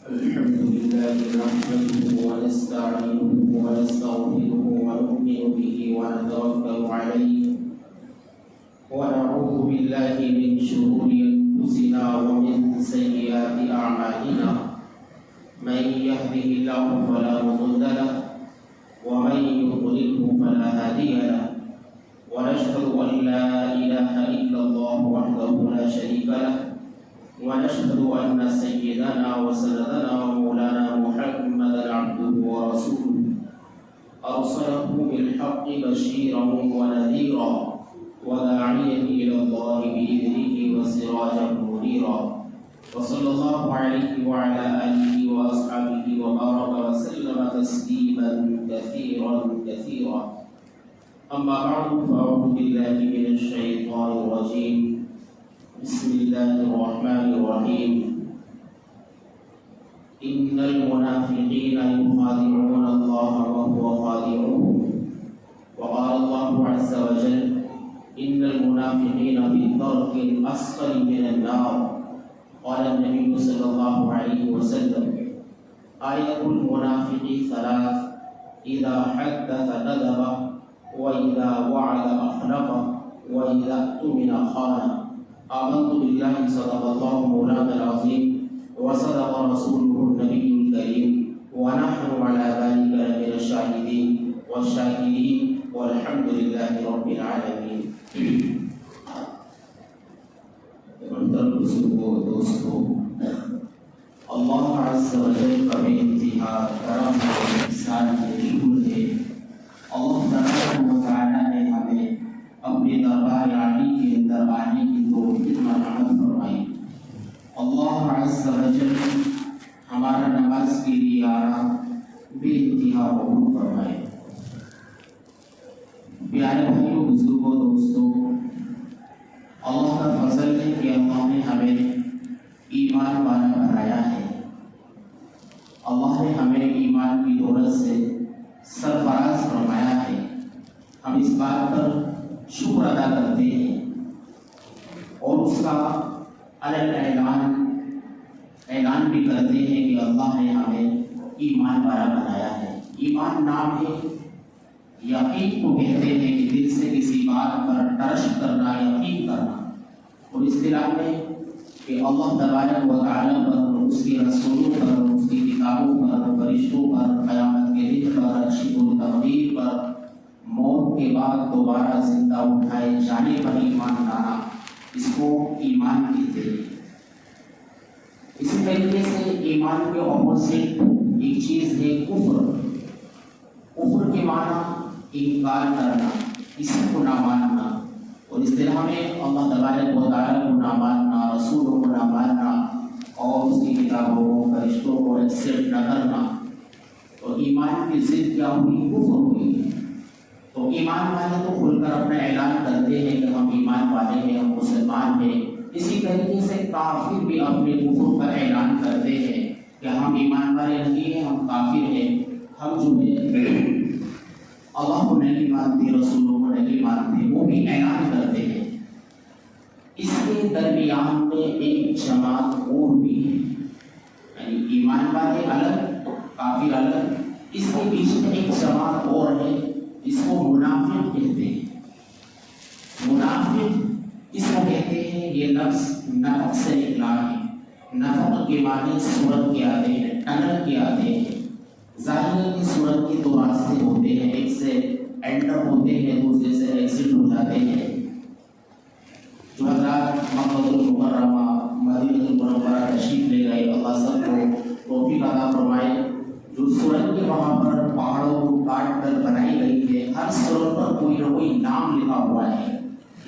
الحمد لله نحمده ونستعينه ونستغفره ونؤمن به ونتوكل عليه ونعوذ بالله من شرور أنفسنا ومن سيئات أعمالنا من يهده الله فلا مضل له ومن يضلله فلا هادي له ونشهد أن لا إله إلا الله وحده لا شريك له ونشهد أن سيدنا وسندنا ومولانا محمدا عبده ورسوله أرسله بالحق بشيرا ونذيرا وداعيا إلى الله بإذنه وسراجا منيرا وصلى الله عليه وعلى آله وأصحابه وبارك وسلم تسليما كثيرا أما بعد فأعوذ بالله من الشيطان الرجيم بسم الله الرحمن الرحيم إن المنافقين يخادعون الله وهو خادعهم وقال الله عز وجل إن المنافقين في الدرك الأسفل من النار قال النبي صلى الله عليه وسلم آية المنافق ثلاث إذا حدث كذب وإذا وعد أخلف وإذا اؤتمن خان آمنت بالله صدق الله مولانا العظيم وصدق رسوله النبي الكريم ونحن على ذلك لمن الشاهدين والشاكرين والحمد لله رب العالمين. دوستو اللہ عز و جل کا بے انتہا کرم اور احسان کے شکر ہے اللہ تبارک و تعالی نے ہمیں اپنے دربار عالی کے اندر آنے کی توفیق عنایت فرمائی. اللہ عز و جل ہمارا نماز کے لیے آنا بے انتہا قبول فرمائے. پیارے بھائیوں بزرگوں دوستوں، اللہ کا فضل ہے کہ اللہ نے ہمیں ایمان والا بنایا ہے. اللہ نے ہمیں ایمان کی دولت سے سرفراز فرمایا ہے. ہم اس بات پر شکر ادا کرتے ہیں اور اس کا اعلان بھی کرتے ہیں کہ اللہ نے ہمیں ایمان والا بنایا ہے. ایمان نام ہے، یقین کو کہتے ہیں کہ دل سے کسی بات پر ٹرش کرنا، یقین کرنا. اور اصطلاح میں کہ اللہ تبارک و تعالی پر، اس کے رسولوں پر، اس کی کتابوں پر، فرشتوں پر، قیامت کے دن پر، عرش و تقدیر پر، موت کے بعد دوبارہ زندہ اٹھائے جانے پر ایمان لانا، اس کو ایمان کہتے ہیں. اسی طریقے سے ایمان کے اپوزٹ ایک چیز ہے کفر. کفر کے معنی انکار کرنا، کسی کو نہ ماننا. اور اصطلاح میں اللہ تبارک و تعالی کو نہ ماننا، رسولوں کو نہ ماننا اور اس کی کتابوں کو، فرشتوں کو ایکسیپٹ نہ کرنا. تو ایمان کی ضد کیا ہوئی؟ کفر ہوئی. تو ایمان والے تو کھل کر اپنا اعلان کرتے ہیں کہ ہم ایمان والے ہیں، ہم مسلمان ہیں. اسی طریقے سے کافر بھی اپنے کفر کا اعلان کرتے ہیں کہ ہم ایمان والے نہیں ہیں، ہم کافر ہیں، ہم جو ہے اللہ کو نہیں مانتے، رسولوں کو نہیں مانتے. وہ بھی اعلان کرتے ہیں. اس کے درمیان میں ایک جماعت اور بھی ہے، یعنی ایمان والے الگ، کافر الگ. اس کے بیچ میں ایک جماعت اور ہے، اس کو منافق کہتے ہیں. منافق اس کو کہتے ہیں، یہ لفظ نفق سے نکلا ہے. نفق کے معنی صورت کے آتے ہیں، ٹنل کے آتے ہیں. ظاہر ہے کہ صورت کے دو راستے ہوتے ہیں، ایک سے انٹر ہوتے ہیں، دوسرے سے ایکسٹ ہو جاتے ہیں. جو حضرات مکہ المکرمہ، مدینہ المنورہ تشریف لے گئے، اللہ سب کو توفیق عطا فرمائے. جو سورج کے وہاں پر پہاڑوں کو کاٹ کر بنائی گئی ہے، ہر سورج پر کوئی نہ کوئی نام لکھا ہوا ہے.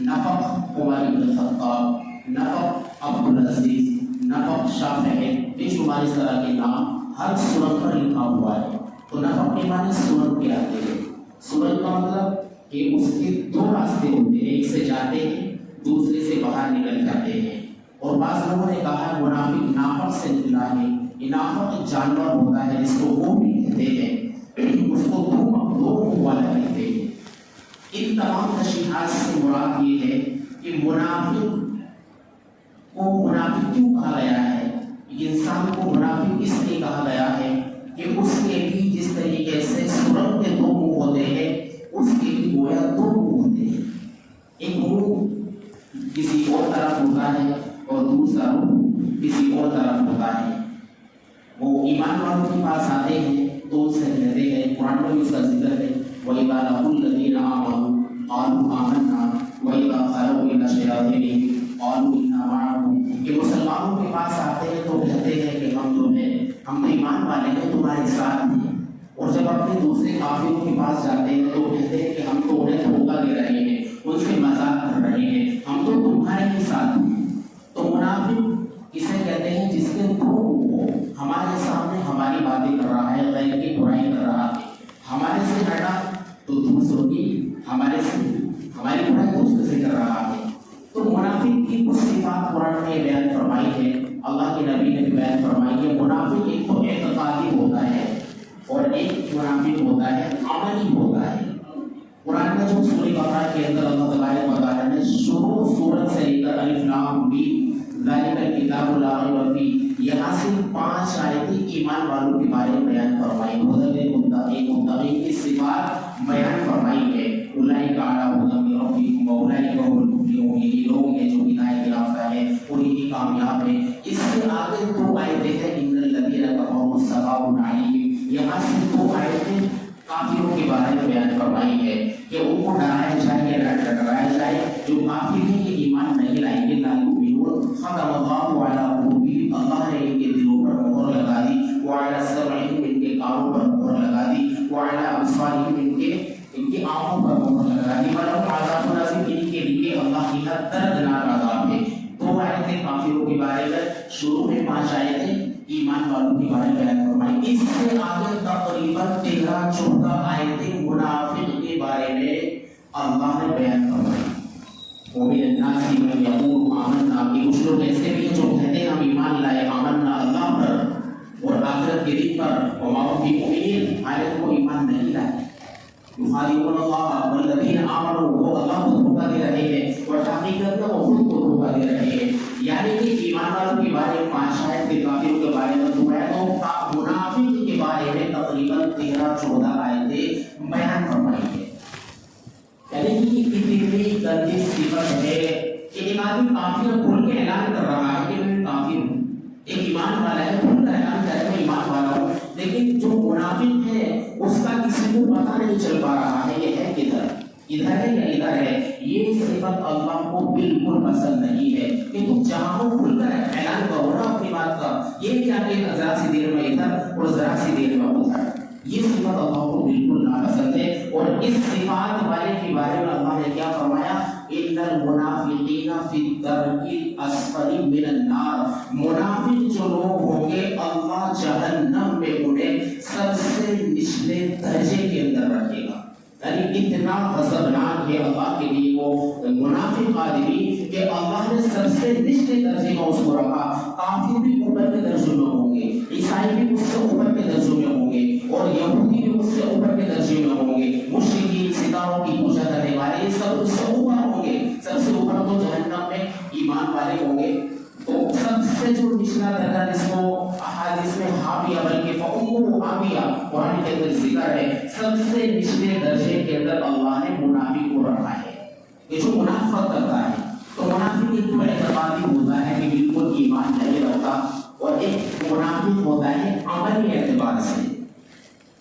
نفق عمر بن خطاب، نفق عبدالعزیز، نفق شاہ فہد، بے شمار اس طرح کے نام ہر سورج پر لکھا ہوا ہے. تو نفق کے معنی سورج کے آتے ہیں. سورج کا مطلب کہ اس کے دو راستے ہوتے ہیں، ایک سے جاتے ہیں، دوسرے سے باہر نکل جاتے ہیں. اور بعض لوگوں نے کہا ہے منافق نافق سے نکلا ہے. نافق ایک جانور ہوتا ہے جس کو وہ بھی کہتے ہیں، اس کو دو والا کہتے ہیں. ان تمام تشریحات سے مراد یہ ہے کہ منافق کو منافق کیوں کہا گیا ہے؟ انسان کو منافق اس لیے منہ کسی اور طرف ہوتا ہے اور دوسرا منہ کسی اور طرف ہوتا ہے. وہ ایمان والوں کے پاس آتے ہیں تو ان سے کہتے ہیں, قرآن میں اس کا ذکر ہے, وَإِذَا لَقُوا الَّذِينَ آمَنُوا قَالُوا آمَنَّا وَإِذَا خَلَوْا إِلَى شَيَاطِينِهِمْ قَالُوا إِنَّا مَعَكُمْ. کہ مسلمانوں کے پاس آتے ہیں تو کہتے ہیں کہ ہم جو ہے ہم ایمان والے ہیں, تمہارے ساتھ ہیں. اور جب اپنے دوسرے کافروں کے پاس جاتے ہیں تو کہتے ہیں کہ ہم تو انہیں دھوکہ دے رہے ہیں, ان سے مذاق کر رہے ہیں, ہم تو تمہارے ہی ساتھ ہیں. تو منافق اسے کہتے ہیں جس کے ہمارے سامنے ہماری باتیں کر رہا ہے, غیر کی برائی کر رہا ہے, ہمارے سے ہٹا تو دوسروں کی ہماری برائی دوسرے سے کر رہا ہے. تو منافق کی کچھ صفات قرآن نے بیان فرمائی ہے, اللہ کے نبی نے بھی بیان فرمائی ہے. منافق ایک تو اعتقادی ہوتا ہے اور ایک منافق ہوتا ہے عملی ہوتا ہے. قرآن میں جو سورہ بقرہ کے اندر اللہ تبارک و تعالیٰ نے شروع سورت سے لے کر الف لام میم ذالک الکتاب لا ریب فیہ, یہاں سے 5 آیتیں ایمان والوں کے بارے میں بیان فرمائی, ہدی للمتقین کی صفات بیان فرمائی ہے. اولئک علی ھدی من ربہم واولئک هم المفلحون, یہ لوگ ہیں جو ہدایت یافتہ ہیں اور یہی کامیاب ہیں. اس سے آگے 2 آیتیں ہیں ان الذین کفروا سواء علیہم, یہاں سے 2 آیتیں کافروں کے بارے میں بیان فرمائی ہے کہ ان کو ڈرایا جائے یا نہ ڈرایا جائے. جو کافر ہیں یہ ایمان نہیں لائیں گے, لا یؤمنون ختم اللہ علی قلوبہم, اللہ نے ان کے دلوں پر مہر لگا دی, وعلی سمعہم ان کے کانوں پر مہر لگا دی, وعلی ابصارہم ان کے آنکھوں پر مہر لگا دی, ولہم عذاب عظیم, ان کے لیے اللہ کی دردناک عذاب ہے. 2 آیتیں کافروں کے بارے میں, شروع میں 5 آیتیں ایمان والوں کے بارے میں بیان فرمائی. اس سے آگے تقریباً 13-14 آیتیں منافق کے بارے میں اللہ نے بیان فرمائی. وَمِنَ النَّاسِ مَن يَقُولُ آمَنَّا, کہ کچھ لوگ ایسے بھی ہیں جو کہتے ہیں ہم ایمان لائے آمنا اللہ پر اور آخرت کے دن پر, وَمَا هُمْ بِمُؤْمِنِينَ, حالانکہ وہ ایمان نہیں لائے. يُخَادِعُونَ اللَّهَ وَالَّذِينَ آمَنُوا, وہ اللہ کو دھوکہ دے رہے ہیں اور حقیقت میں وہ خود کو دھوکہ دے رہے ہیں. یعنی کہ ایمان والوں کے بارے میں 5 آیت کے کافروں کے بارے میں 2 آیتوں, منافق کے بارے میں تقریباً 13-14 آیتیں بیان فرمائی ہے. یعنی کہ کتنی گندی صفت ہے کہ ایک آدمی کافر کھل کے اعلان کر رہا ہے کہ میں کافر ہوں, ایک ایمان والا ہے کھل کر اعلان کر رہا ہے میں ایمان والا ہوں, لیکن جو منافق ہے اس کا کسی کو پتہ نہیں چل پا رہا ہے یہ ہے کدھر, ادھر ہے یا ادھر ہے. یہ صفت اللہ کو بالکل پسند نہیں ہے کہ تم چاہو کھل کر اعلان کرو نا اپنی بات کا, یہ کیا کہ ذرا سی دیر میں ادھر اور ذرا سی دیر میں ادھر, یہ صفت اللہ کو بالکل ناپسند ہے. اور اس صفات والے کے بارے میں اللہ نے کیا فرمایا, ان المنافقین فی الدرک الاسفل من النار, منافق جو لوگ ہوں گے اللہ جہنم میں انہیں سب سے نچلے درجے کے اندر رکھے گا. یعنی اتنا غضبناک ہے اللہ کے لیے وہ منافق آدمی کہ اللہ نے سب سے نچلے درجے میں اس کو رکھا. کافر بھی اوپر کے درجے میں ہوں گے, عیسائی بھی اس سے اوپر کے درجے میں ہوں گے, اور یہودی بھی اس سے اوپر کے درجے میں ہوں گے, مشرکین ستاروں کی پوجا کرنے والے یہ سب اس سے اوپر ہوں گے. سب سے اوپر تو جہنم میں ایمان والے ہوں گے. تو سب سے جو نچلا درجہ جس کو احادیث میں حاویہ بلکہ فأمہ حاویہ قرآن کے اندر ذکر ہے, سب سے نچلے درجے کے اندر اللہ نے منافق کو رکھا ہے. یہ جو منافقت کرتا ہے تو منافق ایک تو اعتقادی ہوتا ہے کہ بالکل ایمان نہیں رکھتا, اور ایک منافق ہوتا ہے عملی اعتبار سے.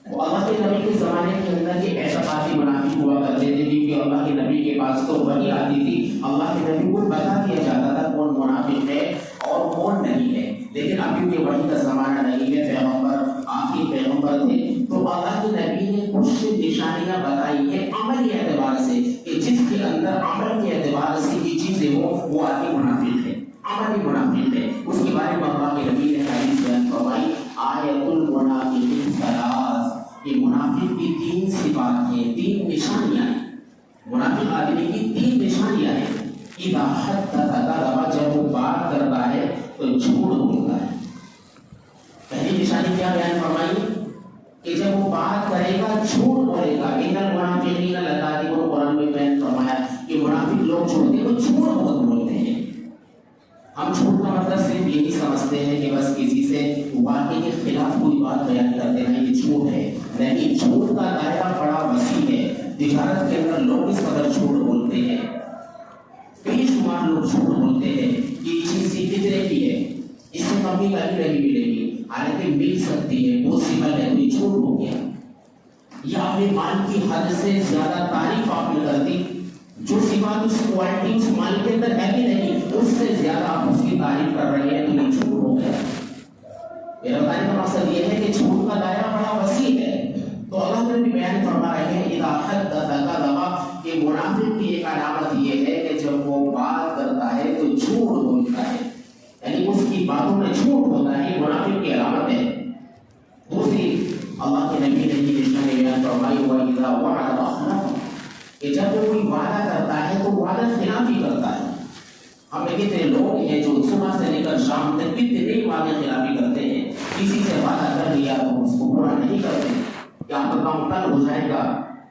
وہ اللہ کے نبی کے زمانے کے اندر یہ اعتقادی منافق ہوا کرتے تھے کیونکہ اللہ کے نبی کے پاس تو وحی آتی تھی, اللہ کے نبی کو بتا دیا جاتا تھا کون منافق ہے اور کون نہیں ہے. لیکن ابھی کے وحی کا زمانہ نہیں ہے, پیغمبر آخری پیغمبر تھے, تو اللہ کے نبی نے کچھ نشانیاں بتائی ہیں عملی اعتبار سے کہ جس کے اندر عمل کے اعتبار سے یہ چیزیں ہو وہ آدمی منافق ہے, عملی منافق ہے. اس کے بارے میں اللہ کے نبی نے حدیث بیان فرمائی, آیت المنافقین ثلاث, کہ منافق کی 3 صفات ہیں, 3 نشانیاں ہیں. منافق آدمی کی 3 نشانیاں ہیں. اذا حدث کذب, جب وہ بات کرتا ہے تو جھوٹ بولتا ہے. پہلی نشانی کیا بیان فرمائی کہ جب وہ بات کرے گا جھوٹ بولے گا. ان المنافقین لکاذبون, قرآن میں بیان فرمایا کہ منافق لوگ جو ہوتے ہیں وہ جھوٹ بہت بولتے ہیں. ہم جھوٹ کا مطلب صرف یہی سمجھتے ہیں کہ بس کسی سے واقعے کے خلاف کوئی بات بیان کرتے ہیں یہ جھوٹ ہے. نہیں, جھوٹ کا دائرہ بڑا وسیع ہے. تجارت کے اندر لوگ اس قدر جھوٹ بولتے ہیں جھوٹ بولتے ہیں کہ یہ چیز کتنے کی ہے، اس سے کمی کہیں نہیں ملے گی، حالانکہ مل سکتی ہے، پوسیبل ہے، تو یہ جھوٹ ہو گیا۔ یا اپنے مال کی حد سے زیادہ تعریف آپ نے کر دی، جو صفات اس کوالٹی اس مال کے اندر ہے بھی نہیں، اس سے زیادہ آپ اس کی تعریف کر رہے ہیں، تو یہ جھوٹ ہو گیا۔ میرا بتانے کا مقصد یہ ہے کہ جھوٹ کا دائرہ بڑا وسیع ہے۔ تو اللہ نے بھی بیان فرما رہے ہیں اذا حدث کذب، کہ منافق کی ایک علامت یہ ہے کہ جب وہ بات کرتا ہے تو جھوٹ بولتا ہے، یعنی اس کی باتوں میں جھوٹ ہوتا ہے، یہ منافق کی علامت ہے۔ دوسری اللہ کے نبی نے یہ نشانی بیان فرمائی وَإِذَا وَعَدَ أَخْلَفَ، کہ جب وہ کوئی وعدہ کرتا ہے تو وعدہ خلاف ہی کرتا ہے۔ ہم میں کتنے لوگ ہیں جو صبح سے لے کر شام تک کتنے وعدے خلافی کرتے ہیں، کسی سے وعدہ کر لیا تو اس کو پورا نہیں کرتے، یا آپ کا کام کل ہو جائے گا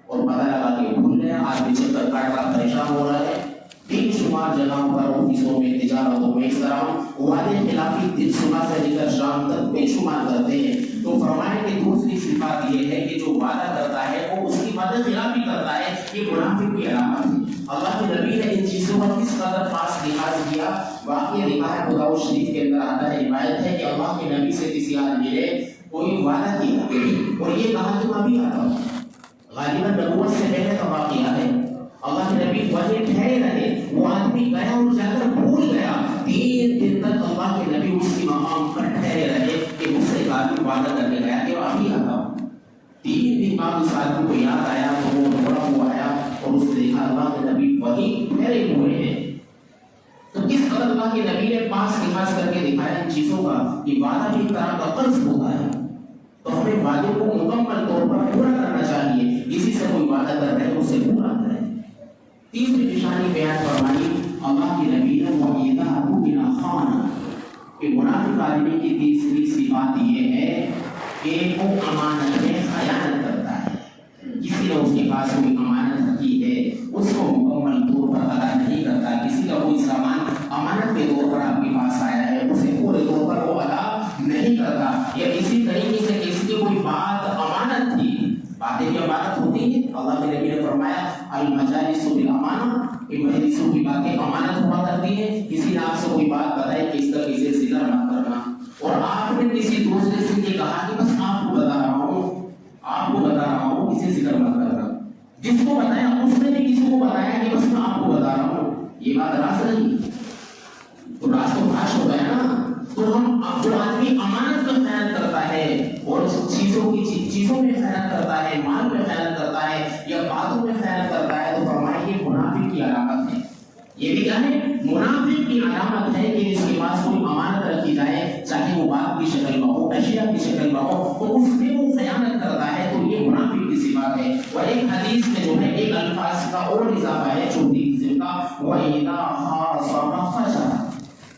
اور پتہ لگا کہ بھول گئے، آدمی چکر کاٹ رہا پریشان ہو رہا ہے۔ بے شمار جگہوں پر آفسوں میں تجارتوں میں اس طرح وعدے خلافی دن صبح سے لے کر شام تک بے شمار کرتے ہیں۔ تو فرمائے کہ دوسری صفات یہ ہے کہ جو وعدہ کرتا ہے وہ اس کی وعدہ خلافی کرتا ہے، یہ منافق کی علامت ہے۔ اللہ کے نبی نے ان چیزوں پر کس قدر خاص لحاظ کیا، واقعہ لکھا ہے ابو داؤد شریف کے اندر آتا ہے، روایت ہے کہ اللہ کے نبی سے کسی آدمی نے کوئی وعدہ کیا اور یہ کہا کہ میں بھی آتا ہوں، غالباً نبوت سے پہلے کا واقعہ ہے۔ اللہ کے نبی وہیں ٹھہرے رہے، وہ آدمی گیا اور جا کر بھول گیا، 3 دن تک اللہ کے نبی اس کی مقام پر ٹھہرے رہے کہ مجھ سے ایک آدمی وعدہ کر کے گیا کہ میں ابھی آتا ہوں۔ 3 دن بعد اس آدمی کو یاد آیا تو وہ دوڑا ہوا آیا اور اس نے دیکھا اللہ کے نبی وہیں ٹھہرے ہوئے ہیں۔ تو کس قدر اللہ کے نبی نے پاس لحاظ کر کے دکھایا ان چیزوں کا کہ وعدہ بھی ایک طرح کا قرض ہوتا ہے، تو ہمیں وعدے کو مکمل طور پر پورا کرنا چاہیے، کسی سے کوئی وعدہ کر رہے ہیں اسے پورا کریں۔ تیسری نشانی بیان فرمائی اللہ کے نبی نے وَإِذَا أُؤْمِنَ خَانَ، کہ منافق آدمی کی تیسری صفات یہ ہے کہ وہ امانت میں خیانت کرتا ہے۔ کسی نے اس کے پاس کوئی امانت رکھی ہے اس کو مکمل طور پر ادا نہیں کرتا، کسی کا کوئی سامان امانت کے طور پر آپ کے پاس آیا ہے اسے پورے طور پر وہ ادا نہیں کرتا، یا اسی طریقے سے کسی کی کوئی بات امانت تھی، باتیں کی امانت ہوتی ہیں، اللہ کے نبی نے فرمایا المجالس بالامانہ، کہ مجلسوں کی باتیں امانت ہوا کرتی ہیں، کسی نے آپ سے کوئی بات بتائی کہ اس طرح سے ذکر مت کرنا، اور آپ نے کسی دوسرے سے یہ کہا کہ بس آپ کو بتا رہا ہوں کسی ذکر مت کرنا، جس کو بتایا اس نے بھی کسی کو بتایا کہ بس میں آپ کو بتا رہا ہوں، یہ بات راست نہیں، تو راست و فاش ہو گیا نا۔ تو ہم جو آدمی امانت میں خیانت کرتا ہے اور چیزوں میں خیانت کرتا ہے، مال میں خیانت کرتا ہے یا باتوں میں خیانت کرتا ہے، تو فرمائے یہ منافق کی علامت ہے۔ یہ بھی کیا ہے؟ منافق کی علامت ہے کہ اس کے پاس کوئی امانت رکھی جائے، چاہے وہ بات کی شکل میں ہو، اشیاء کی شکل میں ہو، تو اس میں وہ خیانت کرتا ہے، تو یہ منافق کی صفات ہے۔ اور ایک حدیث میں جو ہے ایک الفاظ کا اور اضافہ ہے چھوٹی قسم کا، وَإِذَا خَاصَمَ فَجَرَ،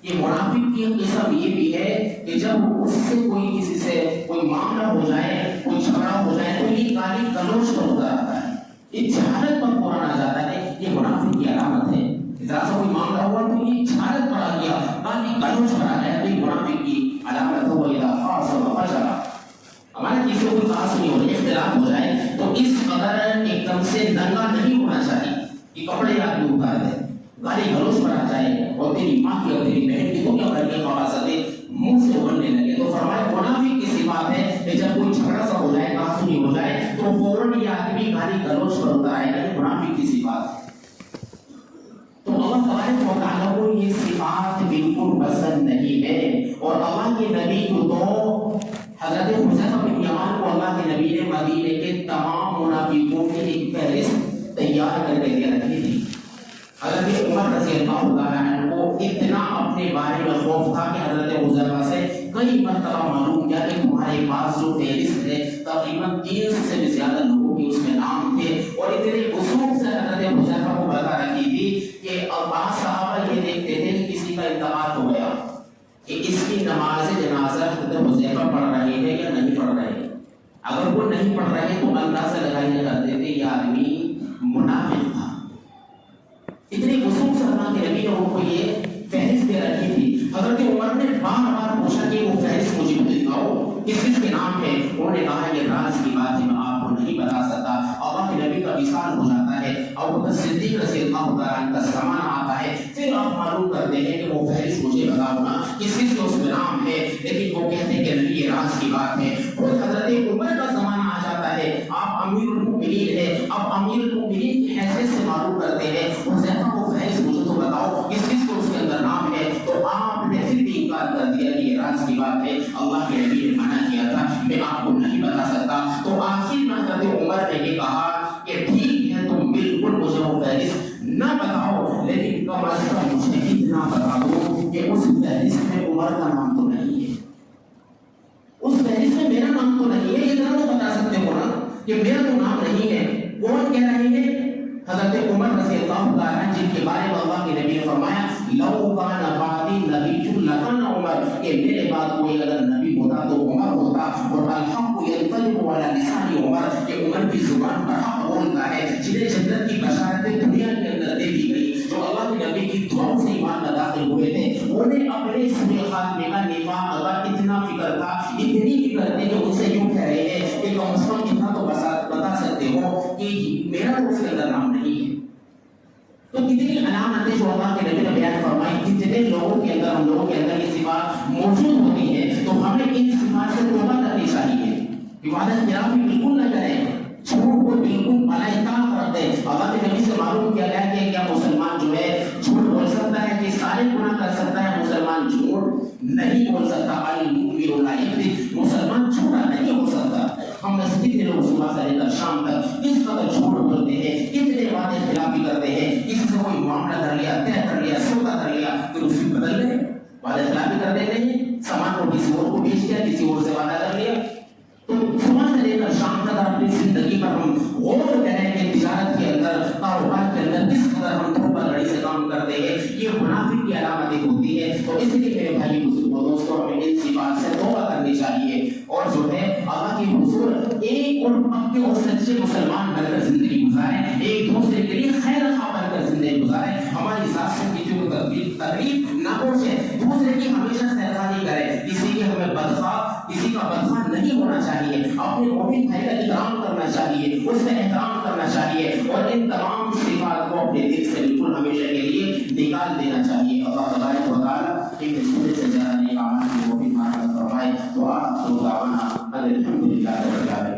یہ منافق کی قسم یہ بھی ہے کہ جب اس سے کسی سے کوئی معاملہ ہو جائے، کوئی جھگڑا ہو جائے، تو یہ گالی گلوچ پر ہوتا رہتا ہے، یہ جہالت پر پرانا جاتا ہے، یہ منافق کی علامت ہے۔ ذرا سا کوئی معاملہ ہوا تو یہ جہالت پر آ گیا، گالی گلوچ پر آ گیا، تو یہ منافق کی علامت ہو گئی۔ ہمارے کسی کو خاص نہیں ہو، اختلاف ہو جائے تو اس قدر ایک دم سے ننگا نہیں ہونا چاہیے کہ کپڑے آدمی اتار دے، گالی گلوچ پر آ جائے اور تیری ماں کی اور تیری بہن کی دنیا بھر کی خباثتیں منہ سے بولنے لگے، تو فرمایا منافق کی صفات ہے کہ جب کوئی جھگڑا سا ہو جائے، کہاسنی ہو جائے، تو فوراً یہ آدمی گالی گلوچ پر اتر آئے گا، یہ منافق کی صفات ہے۔ تو اللہ تبارک و تعالیٰ کو یہ صفات بالکل پسند نہیں ہے، اور اللہ کے نبی کو تو حضرت حذیفہ بن یمان کو اللہ کے نبی نے مدینے کے تمام منافقوں کی ایک فہرست تیار کر کے دے رکھی تھی۔ حضرت عمر رضی اللہ تعالیٰ عنہ کو اتنا اپنے بارے میں خوف تھا کہ حضرت حذیفہ سے کئی مرتبہ معلوم کیا کہ تمہارے پاس جو فہرست ہے تقریباً 300 سے بھی زیادہ لوگوں کے اس میں نام تھے، اور اتنے وثوق سے حضرت حذیفہ کو بتا رکھی تھی کہ بعض صحابہ یہ دیکھتے تھے کہ کسی کا انتقال ہو گیا کہ اس کی نماز جنازہ حضرت حذیفہ پڑھ رہے ہیں یا نہیں پڑھ رہے ہیں، اگر وہ نہیں پڑھ رہے تو اندازہ لگایا کرتے تھے یہ آدمی منافق تھا۔ اتنی وثوق سے اللہ کے نبی نے ان کو یہ فہرست دے رکھی تھی۔ حضرت عمر نے بار بار پوچھا کہ وہ فہرست مجھے دکھاؤ، کس کس کے نام ہے؟ انہوں نے کہا یہ راز کی بات ہے، میں آپ کو نہیں بتا سکتا. اللہ کے نبی کا وصال ہو جاتا ہے اور ابوبکر صدیق رضی اللہ تعالیٰ عنہ کا زمانہ آتا ہے. پھر آپ معلوم کرتے ہیں کہ وہ فہرست مجھے بتاؤ نا کس چیز کے اس میں نام ہے, لیکن وہ کہتے ہیں کہ نہیں یہ راز کی بات ہے. خود حضرت عمر کا زمانہ آ جاتا ہے, آپ امیر المؤمنین ہیں, اب امیر المؤمنین کی حیثیت سے معلوم کرتے ہیں حذیفہ کو فہرست مجھے تو بتاؤ کس چیز کو اس کے اندر نام ہے. تو آپ نے پھر بھی انکار کر دیا کہ یہ راز کی بات ہے, اللہ کے نبی نے منع کیا تھا, میں آپ کو نہیں بتا سکتا. تو آخر میں حضرت عمر نے یہ کہا کہ ٹھیک ہے تم بالکل مجھے وہ فہرست نہ بتاؤ, لیکن کم از کم مجھے اتنا بتا دو کہ اس فہرست میں عمر کا نام تو نہیں ہے, اس فہرست میں میرا نام تو نہیں ہے. یہ ذرا تو بتا سکتے ہو نا کہ میرا تو نام نہیں ہے. کون کہہ رہے ہیں؟ حضرت عمر رضی اللہ تعالیٰ عنہ, جن کے بارے میں اللہ کے نبی نے فرمایا لو کان بعدی نبی لکان عمر, کہ میرے بعد کوئی اگر نبی ہوتا تو عمر ہوتا. اور الحق ينطلق على لسان عمر, کہ عمر کی زبان پر حق بولتا ہے. جنہیں جنت کی بشارتیں دنیا کے اندر دے دی گئی, جو اللہ کے نبی کی دعاؤں سے ایمان میں داخل ہوئے تھے, انہیں اپنے سورہ خاتمے کا نفاق کا اتنا فکر تھا, اتنی فکر تھی کہ ان سے یوں کہہ رہے ہیں کہ کم از کم اتنا تو بتا سکتے ہو کہ میرا تو اس کے اندر نام نہیں ہے. تو کتنی علامتیں جو اللہ کے نبی نے بیان فرمائی, کتنے لوگوں کے اندر, ہم لوگوں کے اندر یہ صفات موجود ہوتی ہیں. تو ہمیں ان صفات سے توبہ کرنی چاہیے, عبادت خلافی بالکل نہ کریں, جھوٹ کو بالکل ملائکہ کر دیں. اللہ کے نبی سے معلوم کیا گیا کہ کیا مسلمان جو ہے جھوٹ بول سکتا ہے, کہ سارے گناہ کر سکتا ہے, مسلمان جھوٹ نہیں بول سکتا. المؤمن لا یکذب, مسلمان جھوٹا نہیں ہو سکتا. ہم میں سے کتنے لوگ صبح سے لے کر شام تک کس قدر جھوٹ بولتے ہیں, کتنے وعدے خلافی کرتے ہیں, کسی سے کوئی معاملہ کر لیا, طے کر لیا, سودا کر لیا, پھر اس کو بدل گئے, وعدے خلافی کر دیتے ہیں, سامان کو کسی اور کو بیچ دیا, کسی اور سے وعدہ کر لیا. تو صبح سے لے کر شام تک اپنی زندگی پر ہم غور کریں کہ تجارت کے اندر, کاروبار کے اندر کس قدر ہم دھوکہ دھڑی سے کام کرتے ہیں. یہ منافق کی علامتیں ہوتی ہے. تو اس لیے میرے بھائی بزرگوں, دوستوں, ہمیں ان صفات سے توبہ کرنی چاہیے, اور جو ہے اللہ کے حضور ایک اور پکے اور سچے مسلمان بن کر زندگی گزاریں, ایک دوسرے کے لیے خیر خواہ بن کر زندگی گزاریں. ہماری ذات سے کسی کو تکلیف نہ پہنچے, دوسرے کی ہمیشہ خیرخواہی کریں, کسی کی ہمیں بدخواہ, کسی کا بدخواہ نہیں ہونا چاہیے. اپنے مومن بھائی کا اکرام کرنا چاہیے, اس کا احترام کرنا چاہیے, اور ان تمام صفات کو اپنے دل سے بالکل ہمیشہ کے لیے نکال دینا چاہیے. اللہ تبارک و تعالیٰ ان رسول سے زیادہ نیک اعمال کی توفیق عطا فرمائے. دعا دعوانا الحمدللہ رب العالمین.